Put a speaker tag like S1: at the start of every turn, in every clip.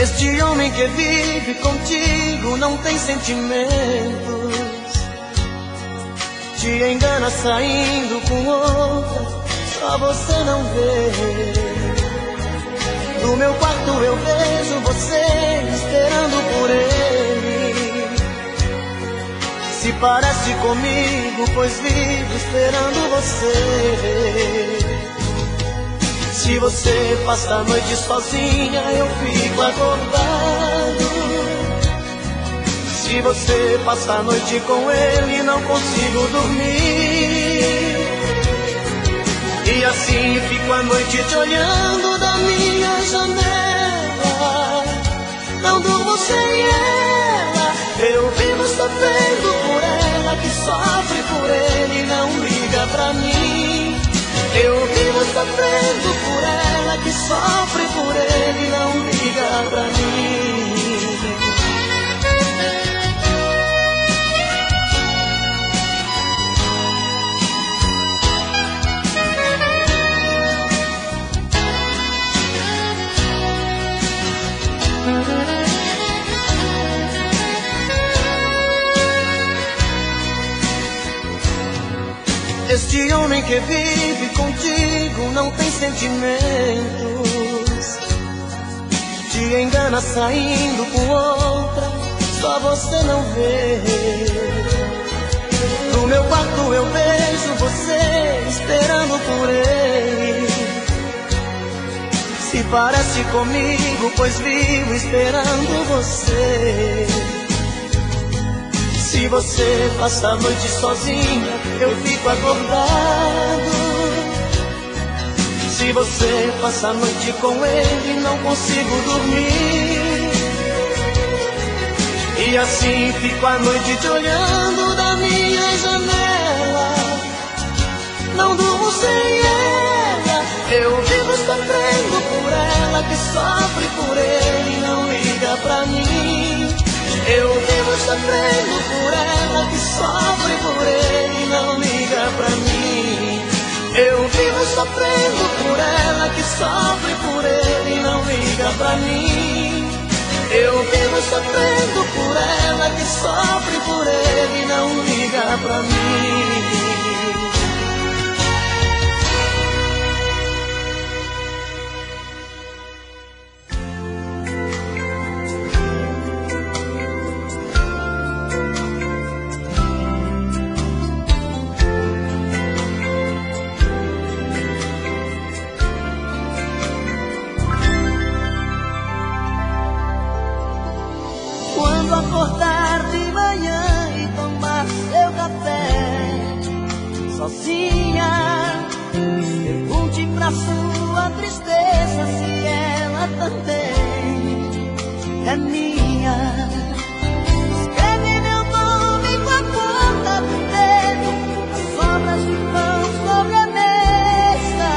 S1: Este homem que vive contigo não tem sentimentos, te engana saindo com outra, só você não vê. No meu quarto eu vejo você esperando por ele. Se parece comigo, pois vivo esperando você. Se você passa a noite sozinha, eu fico acordado. Se você passa a noite com ele, não consigo dormir. E assim fico a noite te olhando da minha janela. Não durmo sem ela. Eu vivo sofrendo por ela, que sofre por ele e não liga pra mim. Eu vivo sofrendo por ela, que sofre por ele e não liga pra mim. Este homem que vive contigo não tem sentimentos, te engana saindo com outra, só você não vê. No meu quarto eu vejo você esperando por ele. Se parece comigo, pois vivo esperando você. Se você passa a noite sozinha, eu fico acordado. Se você passa a noite com ele, não consigo dormir. E assim fico a noite te olhando da minha janela. Não durmo sem ela. Eu vivo sofrendo por ela, que sofre por ele e não liga pra mim. Eu vivo sofrendo por ela, que sofre por ele e não liga pra mim. Eu vivo sofrendo por ela, que sofre por ele e não liga pra mim. Eu vivo sofrendo por ela, que sofre por ele e não liga pra mim.
S2: Acordar de manhã e tomar seu café sozinha, pergunte pra sua tristeza se ela também é minha. Escreve meu nome com a ponta do dedo, as sobras de pão sobre a mesa.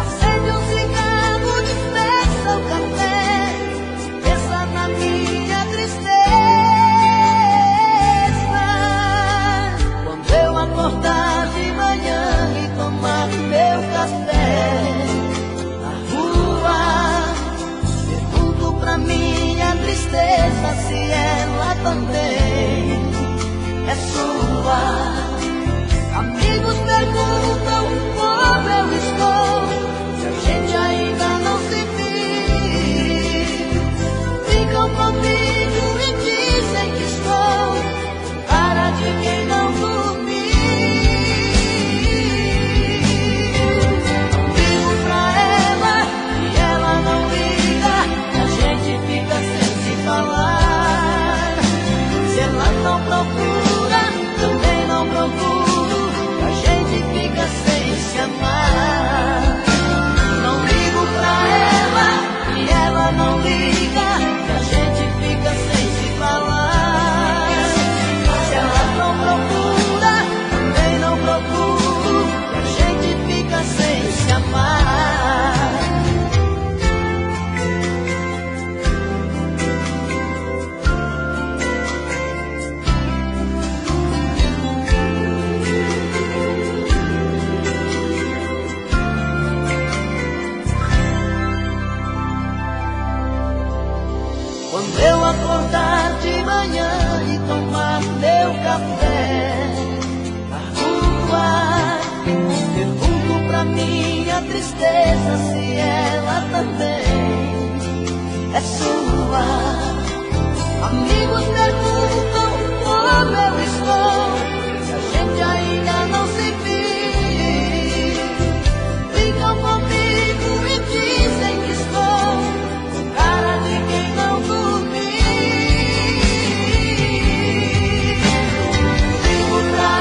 S2: Acende um cigarro, despeça o café, pensa na minha tristeza. Acordar de manhã e tomar meu café na rua, pergunto pra minha tristeza se ela também é sua. Amigos perguntam como eu estou, se a gente ainda não se viu. Ficam comigo e dizem que estou cara de quem não dormiu. Se ela não procura, também não procuro, a gente fica sem se amar. Não ligo pra ela e ela não liga, a gente fica sem se falar. Se ela não procura, também não procuro, a gente fica sem se amar. Quando eu acordar de manhã e tomar meu café, largo o ar, pergunto pra minha tristeza se ela também é sua. Amigos perguntam como eu estou, se a gente ainda não se viu. Ficam comigo e dizem que estou com cara de quem não dormiu. Ligo pra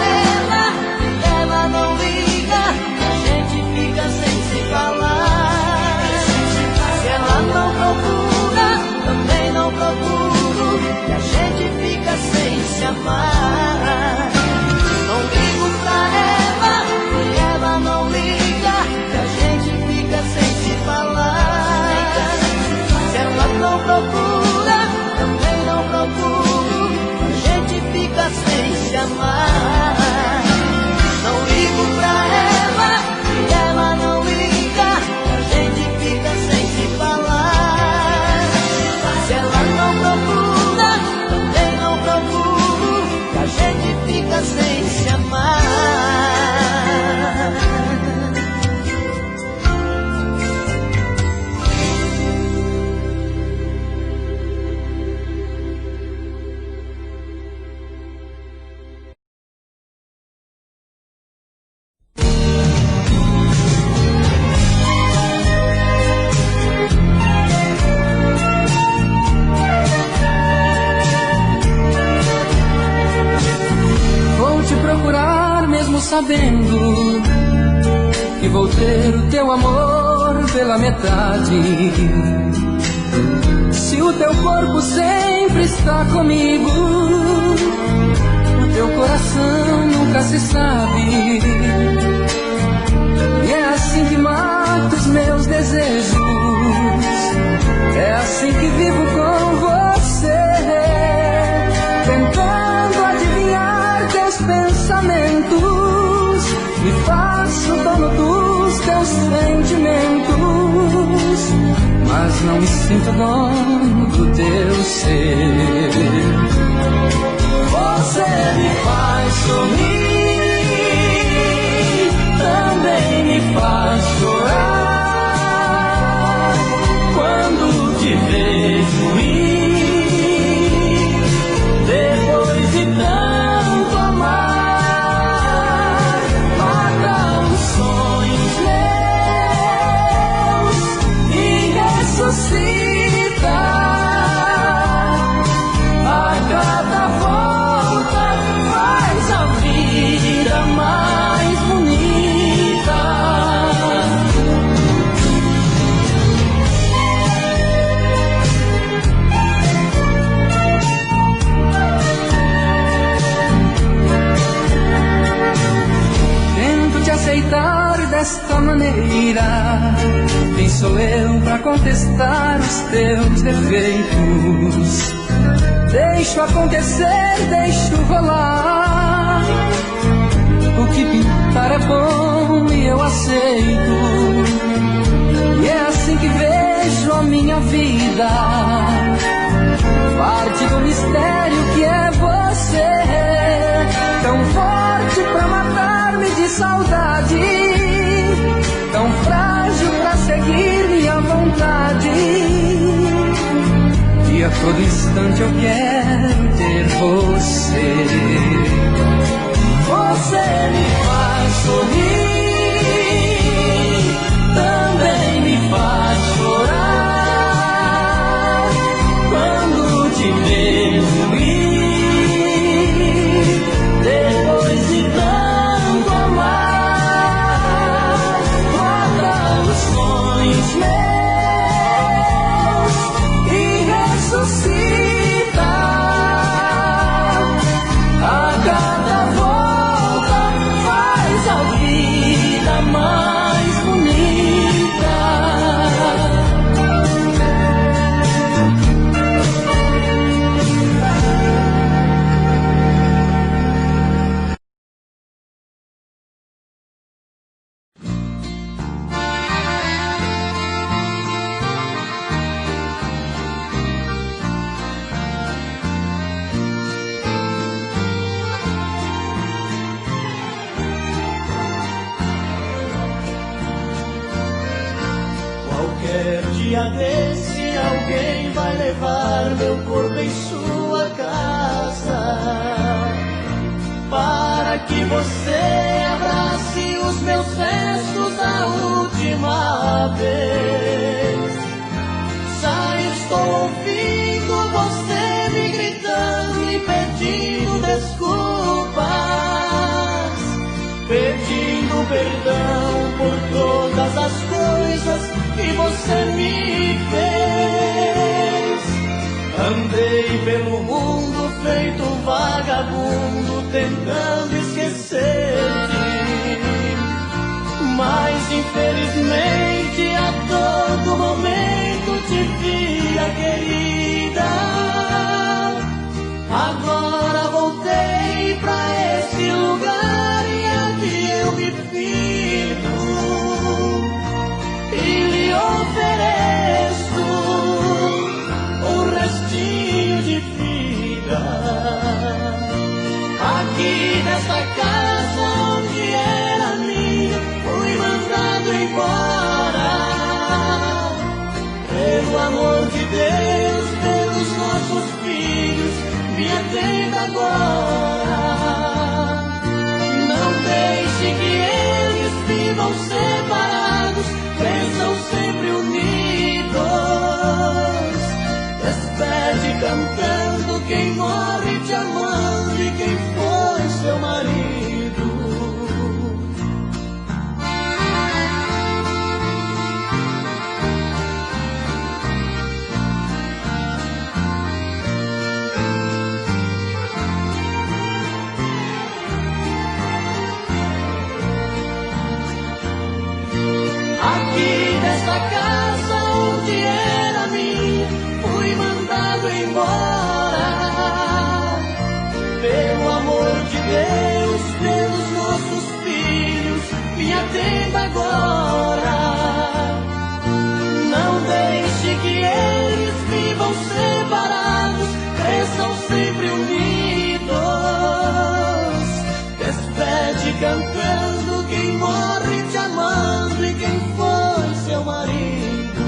S2: ela não liga, a gente fica sem se falar. Se ela não procura, também não procuro, e a gente fica sem se amar. Não ligo pra ela e ela não liga, e a gente fica sem se falar. Se ela não procura, também não procuro, a gente fica sem se amar. Não ligo pra ela e ela não liga, a gente fica sem se falar. Se ela não procura, também não procuro, a gente fica sem se amar.
S3: Vou te procurar mesmo sabendo que vou ter o teu amor pela metade. Se o teu corpo sempre está comigo, o teu coração nunca se sabe. E é assim que mato os meus desejos, é assim que vivo com você, tentando adivinhar teus pensamentos, me faço dono dos teus sentimentos, mas não me sinto dono do teu ser. Você me faz sorrir, também me faz chorar, quando te vejo ir, depois de tanto amar, mata os sonhos meus e ressuscita. A cada volta faz a vida mais bonita. Tento te aceitar desta maneira, quem sou eu pra contestar os teus defeitos? Deixo acontecer, deixo rolar, o que pintar é bom e eu aceito. E é assim que vejo a minha vida, parte do mistério que é você, tão forte pra matar-me de saudade, tão frágil pra seguir minha vontade. E a todo instante eu quero ter você. Você me faz sorrir, também me faz chorar, quando te vejo ir, depois de tanto amar, mata os sonhos meus e ressuscita. A cada volta faz a vida
S1: dia desse alguém vai levar meu corpo em sua casa, para que você abrace os meus restos a última vez. Já estou ouvindo você me gritando e pedindo desculpas, pedindo perdão por todas as coisas que você me fez. Andei pelo mundo feito vagabundo, tentando esquecer-te, mas infelizmente a todo momento te via, querida. Agora voltei pra esse lugar e aqui eu me fico e lhe ofereço um restinho de vida. Aqui nesta casa onde era minha, fui mandado embora. Pelo amor de Deus, pelos nossos filhos, me atenda agora. Não deixe que eles vivam separados, cresçam sempre unidos. Despede cantando quem morre te amando e quem foi seu marido. Aqui nesta casa onde era minha, fui mandado embora. Pelo amor de Deus, pelos nossos filhos, me atenda agora. Não deixe que eles vivam separados, cresçam sempre unidos. Despede cantando quem morre te amando e quem foi seu marido.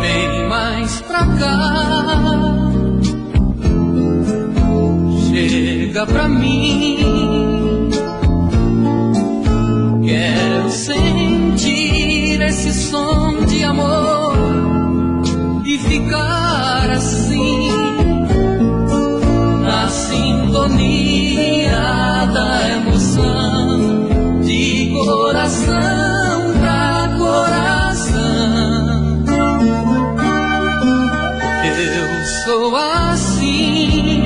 S3: Vem mais pra cá, chega pra mim. Quero sentir esse som de amor e ficar assim, na sintonia da emoção, de coração pra coração. Eu sou assim,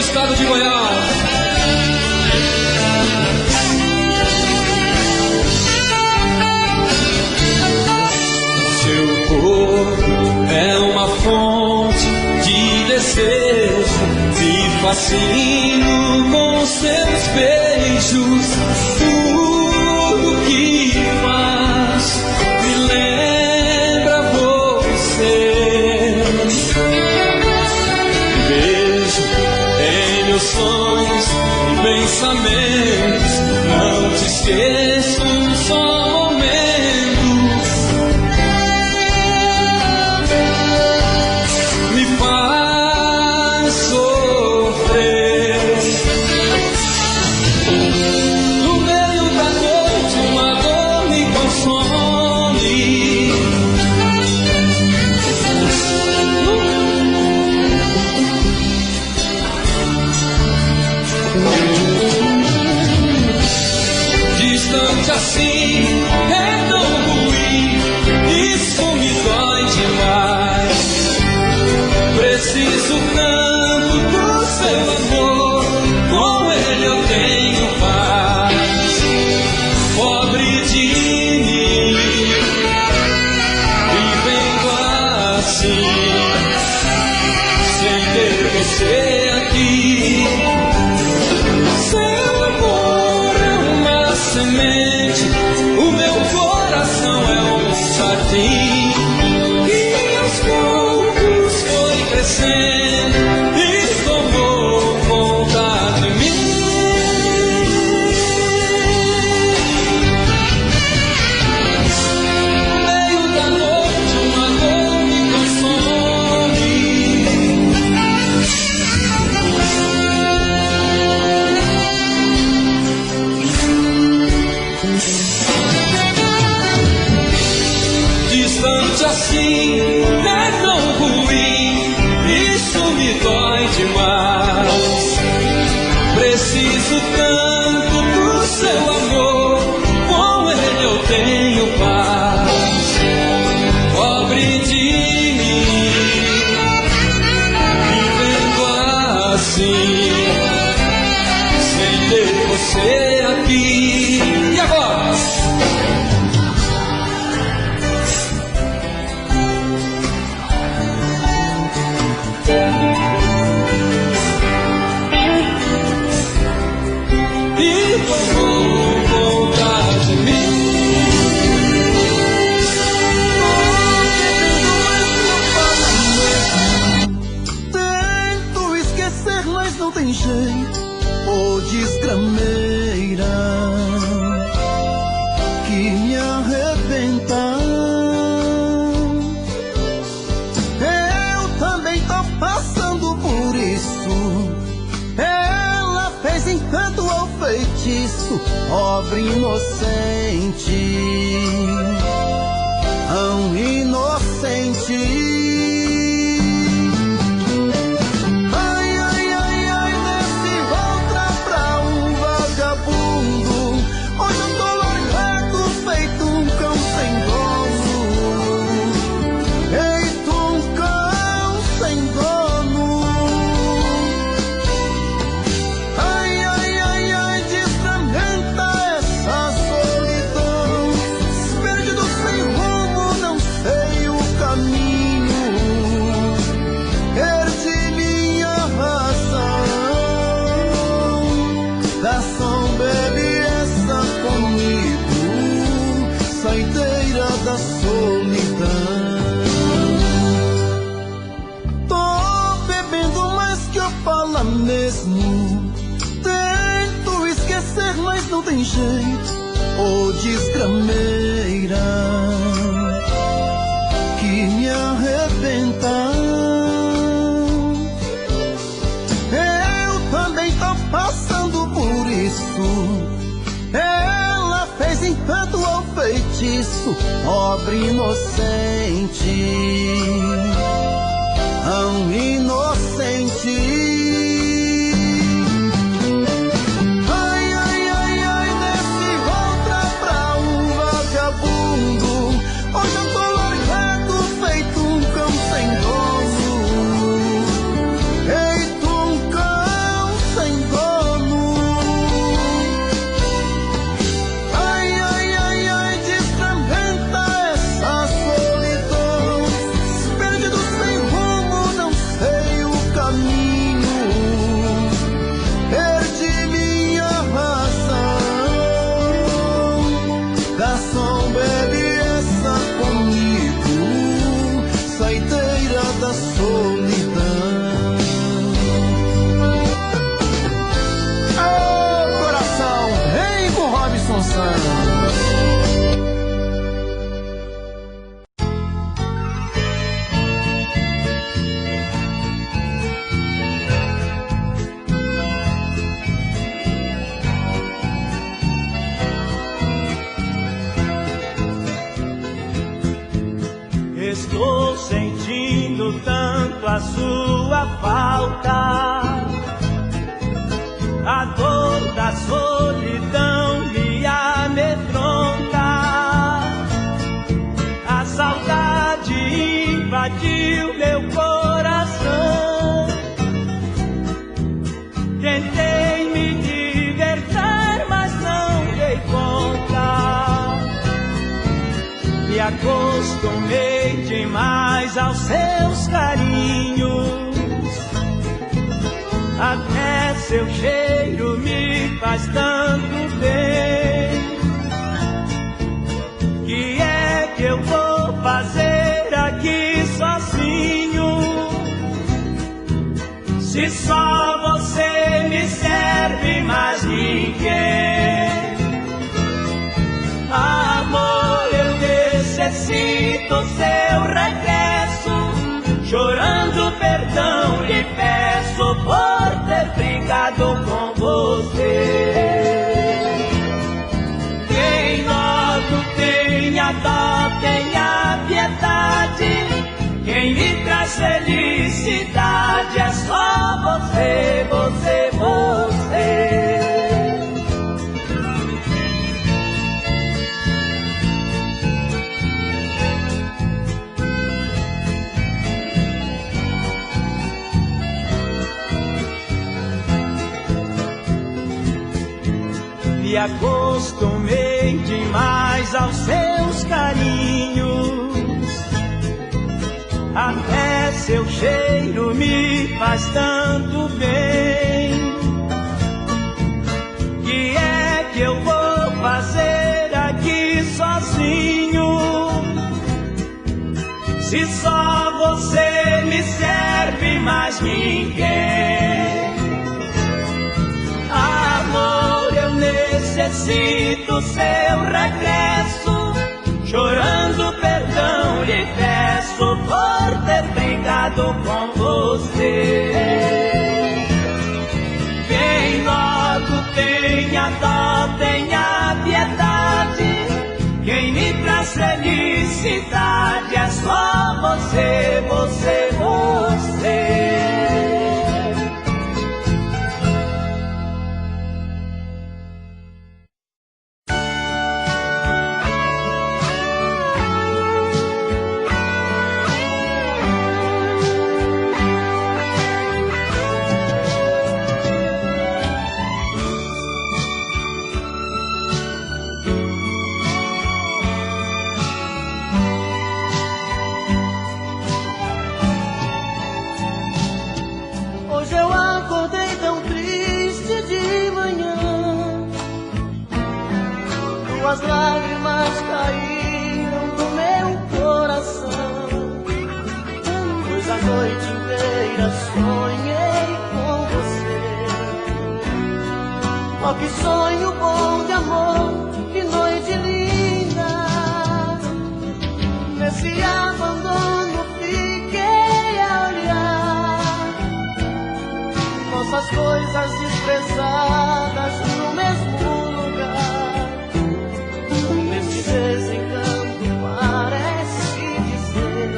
S3: estado de Goiás. Seu corpo é uma fonte de desejo, me fascino com seus beijos. Tudo que faz me lembra você. Vejo em meus sonhos e pensamentos, não te esqueço um só momento. Me faz sofrer. No meio da noite uma dor me consome. Distante assim é tão ruim, isso me dói demais. Preciso tanto do seu amor, com ele eu tenho paz. Pobre de mim, vivendo assim, sem ter você aqui. Seu amor é uma semente, o meu coração é um jardim, e aos poucos foi crescendo e tomou conta de mim. No meio da noite uma dor me consome. Distante assim é tão ruim, isso me dói demais. Preciso tanto do seu amor, com ele eu tenho paz. Pobre de mim, vivendo assim, sem ter você aqui. E agora? E tomou conta de mim.
S1: Tento esquecer, mas não tem jeito. Ô desgrameira que me arrebenta. Eu também tô passando por isso. Ela fez encanto ao feitiço, pobre inocente, tão inocente. Ai, ai, ai, ai, nesse outra pra um vagabundo. Hoje eu tô largado, feito um cão sem dono. Feito um cão sem dono. Ai, ai, ai, ai, desfragmenta essa solidão. Perdido sem rumo, não sei o caminho. Perdi minha razão. Garçom, bebe essa comigo, saideira da solidão. Tô bebendo mais que eu falo mesmo. Tento esquecer, mas não tem jeito. Ô desgrameira que me arrebenta. Eu também tô passando por isso. Ela fez encanto ao feitiço, pobre inocente, tão inocente. Ai, ai, ai, ai, nesse outra pra um vagabundo. Hoje eu tô largado, feito um cão sem dono. Feito um cão da solidão. Ô coração, vem com Robson Santos.
S4: Estou sentindo tanto a sua falta, a dor da solidão me amedronta, a saudade invadiu meu coração. Tentei me libertar, mas não dei conta. Me acostumei demais aos seus carinhos, até seu cheiro me faz tanto bem. Que é que eu vou fazer aqui sozinho, se só você me serve, mais ninguém? Amor, eu necessito seu regresso, chorando perdão lhe peço por ter brigado com você. Quem logo tenha dó, tenha piedade, quem me traz felicidade é só você, você, você. Me acostumei demais aos seus carinhos, até seu cheiro me faz tanto bem. Que é que eu vou fazer aqui sozinho, se só você me serve, mais ninguém? Amor, eu necessito seu regresso, chorando perdão lhe peço por ter brigado com você. Quem logo tenha dó, tenha piedade, quem me traz felicidade é só você, você, você.
S1: As lágrimas caíram do meu coração, pois a noite inteira sonhei com você. Oh, que sonho bom de amor, que noite linda. Nesse abandono fiquei a olhar nossas coisas desprezadas no mesmo lugar. Desencanto parece dizer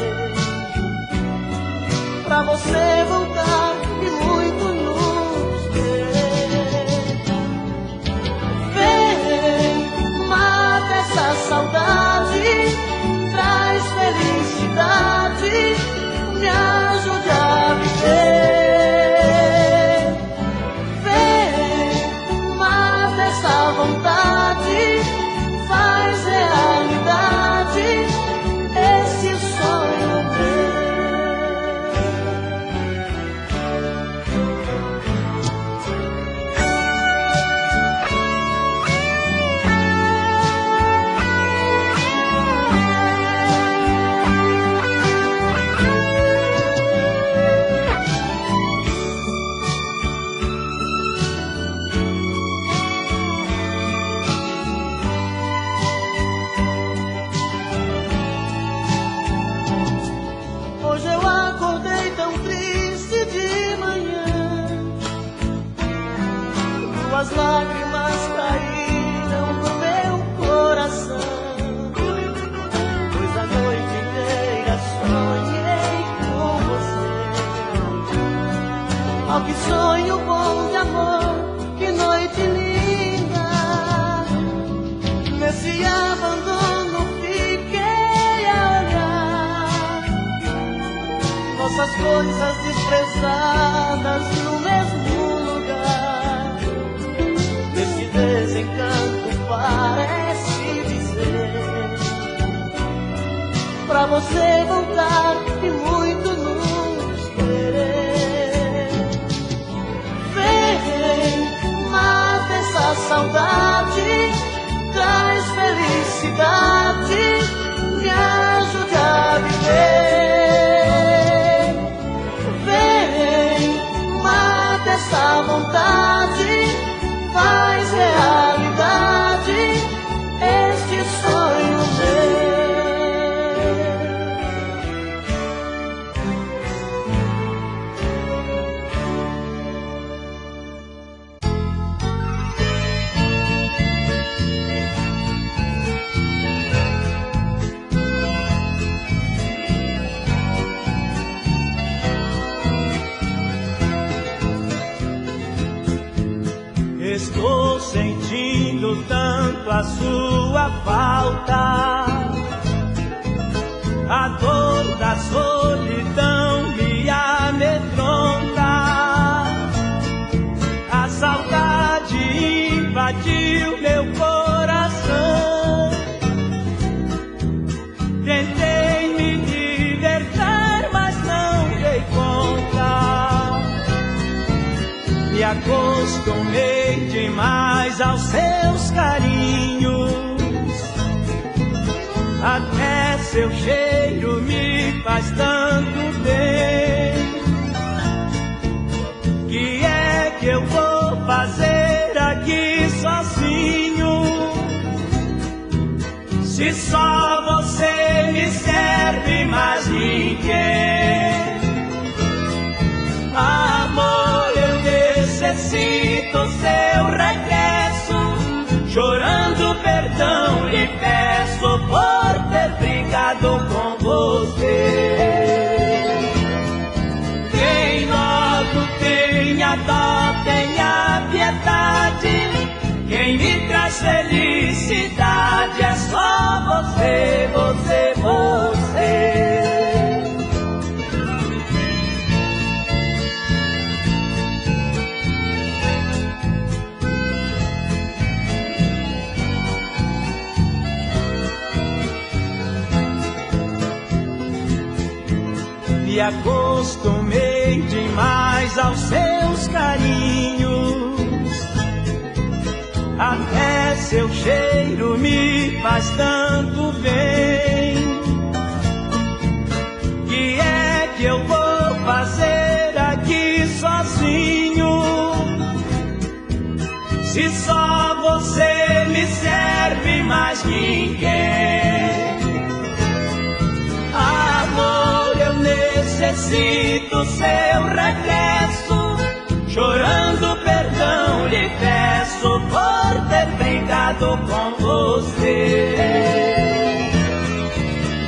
S1: pra você voltar e muito nos querer. Vem, mata essa saudade, traz felicidade, me ajude a viver. Vem, mata essa vontade, faz realidade esse sonho meu. Hoje eu acordei tão triste de manhã, tuas lágrimas caíram no meu coração, pois a noite inteira sonhei com você. Oh, que sonho bom de amor, que noite linda. Nesse abandono fiquei a olhar nossas coisas desprezadas no mesmo lugar. Nesse desencanto parece dizer pra você voltar e muito nos querer. Vem, mata essa saudade, traz felicidade, me ajude a viver. Vem, mata essa vontade, faz realidade este sonho meu.
S4: Estou sentindo tanto a sua falta, a dor da solidão me amedronta, a saudade invadiu meu coração. Tentei me libertar, mas não dei conta. Me acostumei demais aos seus carinhos, até seu cheiro me faz tanto bem. Que é que eu vou fazer aqui sozinho, se só você me serve, mais ninguém? Amor, eu necessito seu regresso, chorando perdão lhe peço por ter brigado com você. Vem logo, tenha dó, tenha piedade, quem me traz felicidade é só você, você, você. Me acostumei demais aos seus carinhos, até seu cheiro me faz tanto bem. Que é que eu vou fazer aqui sozinho, se só você me serve, mais ninguém? Amor, eu necessito seu regresso, chorando perdão lhe peço por ter brigado com você.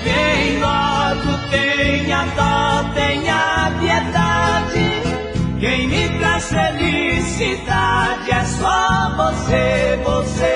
S4: Vem logo, tenha dó, tenha piedade, quem me traz felicidade é só você, você.